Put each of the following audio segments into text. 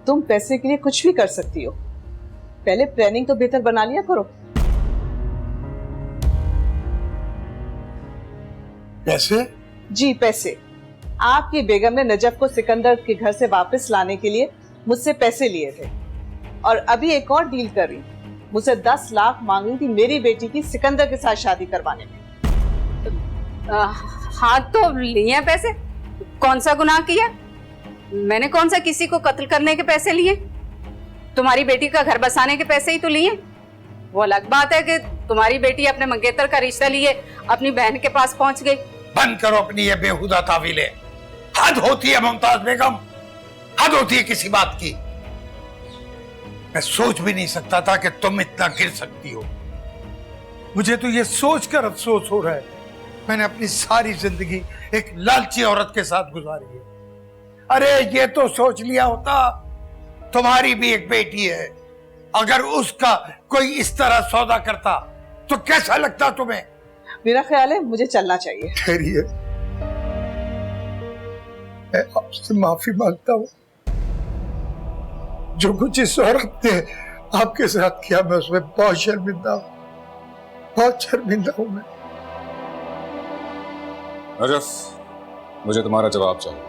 तुम पैसे के लिए कुछ भी कर सकती हो, पहले प्लानिंग तो बेहतर बना लिया करो। पैसे? जी पैसे। आपकी बेगम ने नजफ को सिकंदर के घर से वापस लाने के लिए मुझसे पैसे लिए थे और अभी एक और डील कर रही, मुझसे 10 लाख मांग रही थी मेरी बेटी की सिकंदर के साथ शादी करवाने में। हाँ तो लिए पैसे, कौन सा गुनाह किया? मैंने कौन सा किसी को कत्ल करने के पैसे लिए? तुम्हारी बेटी का घर बसाने के पैसे ही तो लिए। वो अलग बात है कि तुम्हारी बेटी अपने मंगेतर का रिश्ता लिए अपनी बहन के पास पहुंच गई। बंद करो अपनी ये बेहुदा तावीलें। हद होती है मुमताज बेगम, हद होती है किसी बात की। मैं सोच भी नहीं सकता था कि तुम इतना गिर सकती हो। मुझे तो ये सोचकर अफसोस हो रहा है, मैंने अपनी सारी जिंदगी एक लालची औरत के साथ गुजारी है। अरे ये तो सोच लिया होता तुम्हारी भी एक बेटी है, अगर उसका कोई इस तरह सौदा करता तो कैसा लगता तुम्हें? मेरा ख्याल है मुझे चलना चाहिए। खैरिए, मैं आपसे माफी मांगता हूँ। जो कुछ इस औरत ने आपके साथ किया मैं उसमें बहुत शर्मिंदा हूँ, बहुत शर्मिंदा हूँ मैं। नजफ, मुझे तुम्हारा जवाब चाहिए,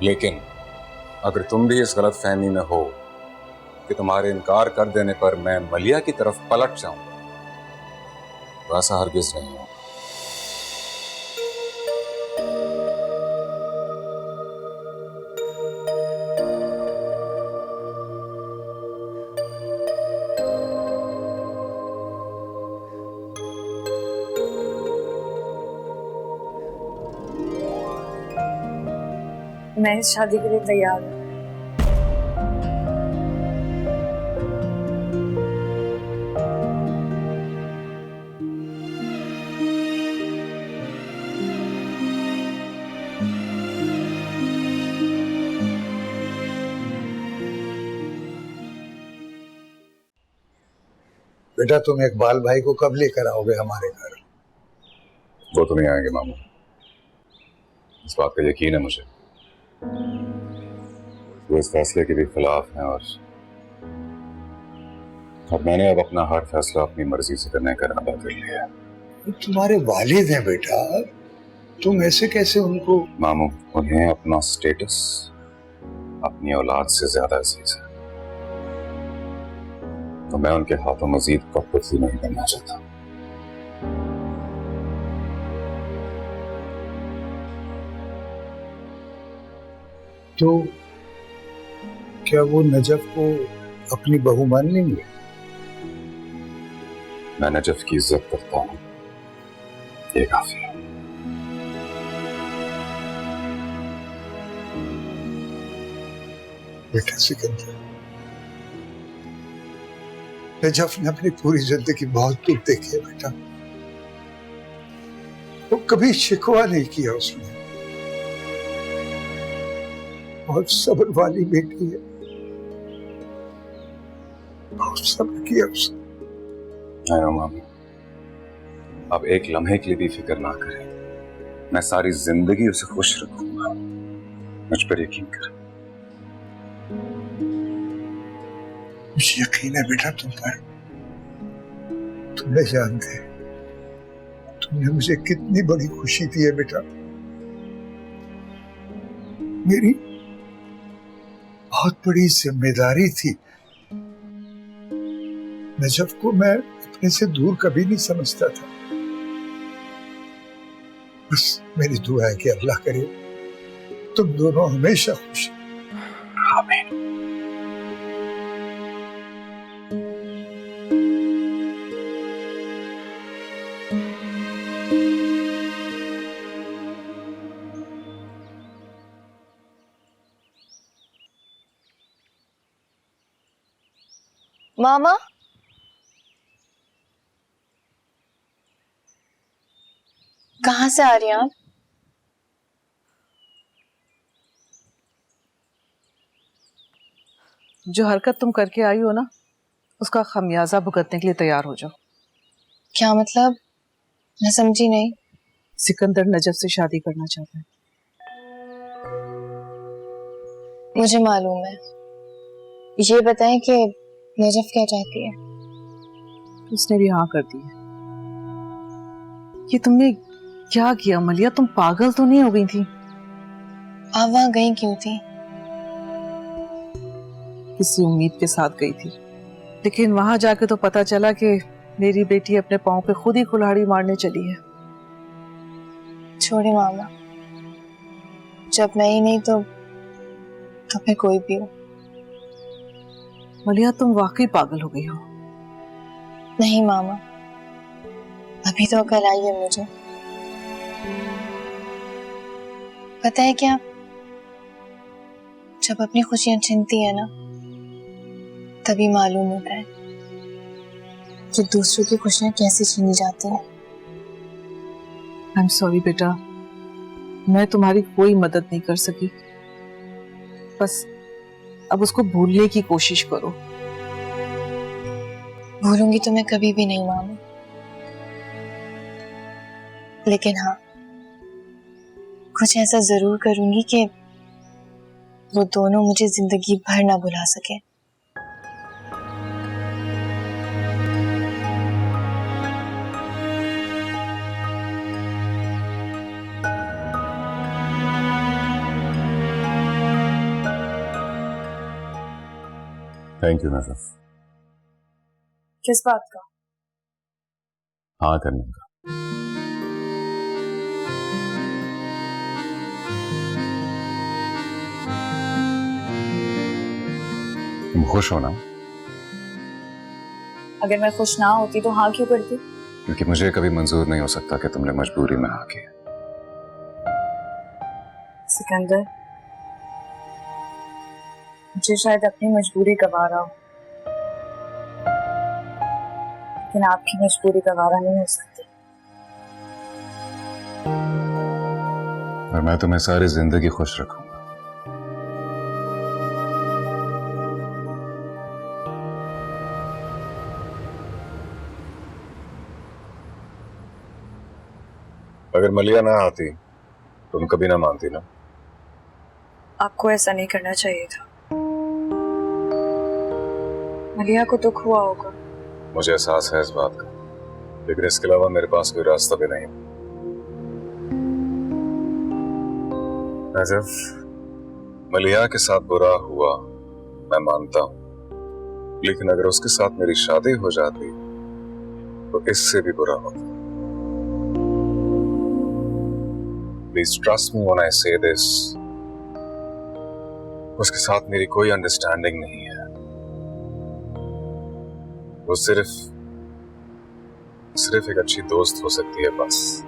लेकिन अगर तुम भी इस गलत फहमी में हो कि तुम्हारे इनकार कर देने पर मैं मलिया की तरफ पलट जाऊं, तो ऐसा हरगिज नहीं हो। मैं इस शादी के लिए तैयार हूँ। बेटा तुम इकबाल भाई को कब लेकर आओगे हमारे घर? वो तो नहीं आएंगे मामू, इस बात का यकीन है मुझे। वो इस फैसले के भी खिलाफ हैं और मैंने अब अपना हर फैसला अपनी मर्जी से करने का इरादा कर लिया है। तुम्हारे वालिद हैं बेटा, तुम ऐसे कैसे उनको? मामू, उन्हें अपना स्टेटस अपनी औलाद से ज्यादा अजीज है, तो मैं उनके हाथों मजीद कपड़ती नहीं करना चाहता। तो क्या वो नजफ को अपनी बहू मान लेंगे? मैं नजफ की इज्जत करता हूं, ये काफी है। बेटा सिकंदर, नजफ ने अपनी पूरी जिंदगी बहुत दुख देखे बेटा, वो कभी शिकवा नहीं किया उसने। बहुत सब्र वाली बेटी है, बहुत सब्र किया उसने। मामी, अब एक लम्हे के लिए भी फिक्र ना करें, मैं सारी जिंदगी उसे खुश रखूंगा, मुझ पर यकीन करें। मुझे यकीन है बेटा तुम पर। तुम्हें जानते, तुमने मुझे कितनी बड़ी खुशी दी है बेटा। मेरी बहुत बड़ी जिम्मेदारी थी, नजफ को मैं अपने से दूर कभी नहीं समझता था। बस मेरी दुआ है कि अल्लाह करे तुम दोनों हमेशा खुश रहो। आमीन। मामा, कहाँ से आ रही हैं आप? जो हरकत तुम करके आई हो ना, उसका खमियाजा भुगतने के लिए तैयार हो जाओ। क्या मतलब? मैं समझी नहीं। सिकंदर नजफ से शादी करना चाहता है। मुझे मालूम है। ये बताएं कि नजफ क्या चाहती है? उसने भी हाँ कर दी है। ये तुमने क्या किया मलिया? तुम पागल तो नहीं हो गई थी? आप वहां गई क्यों थी? किसी उम्मीद के साथ गई थी, लेकिन वहां जाके तो पता चला कि मेरी बेटी अपने पाँव पे खुद ही कुल्हाड़ी मारने चली है। छोड़े मामा, जब मैं ही नहीं तो फिर कोई भी हो। मलिया तुम वाकई पागल हो गई हो। नहीं मामा, अभी तो अकल आई है मुझे। पता है क्या, जब अपनी खुशियां छिनती है ना, तभी मालूम होता है कि दूसरों की खुशियां कैसे छीनी जाती हैं। आई एम सॉरी बेटा, मैं तुम्हारी कोई मदद नहीं कर सकी। बस अब उसको भूलने की कोशिश करो। भूलूंगी तो मैं कभी भी नहीं मामा, लेकिन हाँ, कुछ ऐसा जरूर करूंगी कि वो दोनों मुझे जिंदगी भर ना भुला सके। Thank you Najaf. किस बात का? हाँ करने का। तुम खुश हो ना? अगर मैं खुश ना होती तो हाँ क्यों करती? क्योंकि मुझे कभी मंजूर नहीं हो सकता कि तुमने मजबूरी में हाँ की। सिकंदर, मुझे शायद अपनी मजबूरी गवारा हो, लेकिन आपकी मजबूरी गवारा नहीं हो सकती। और मैं तुम्हें सारी जिंदगी खुश रखूंगा। अगर मलिया ना आती तुम कभी ना मानती ना? आपको ऐसा नहीं करना चाहिए था। मलिया को दुख हुआ होगा। मुझे एहसास है इस बात का, लेकिन इसके अलावा मेरे पास कोई रास्ता भी नहीं। नजफ, मलिया के साथ बुरा हुआ मैं मानता हूं, लेकिन अगर उसके साथ मेरी शादी हो जाती तो इससे भी बुरा होता। Please trust me when I से दिस, उसके साथ मेरी कोई अंडरस्टैंडिंग नहीं है। वो सिर्फ एक अच्छी दोस्त हो सकती है बस।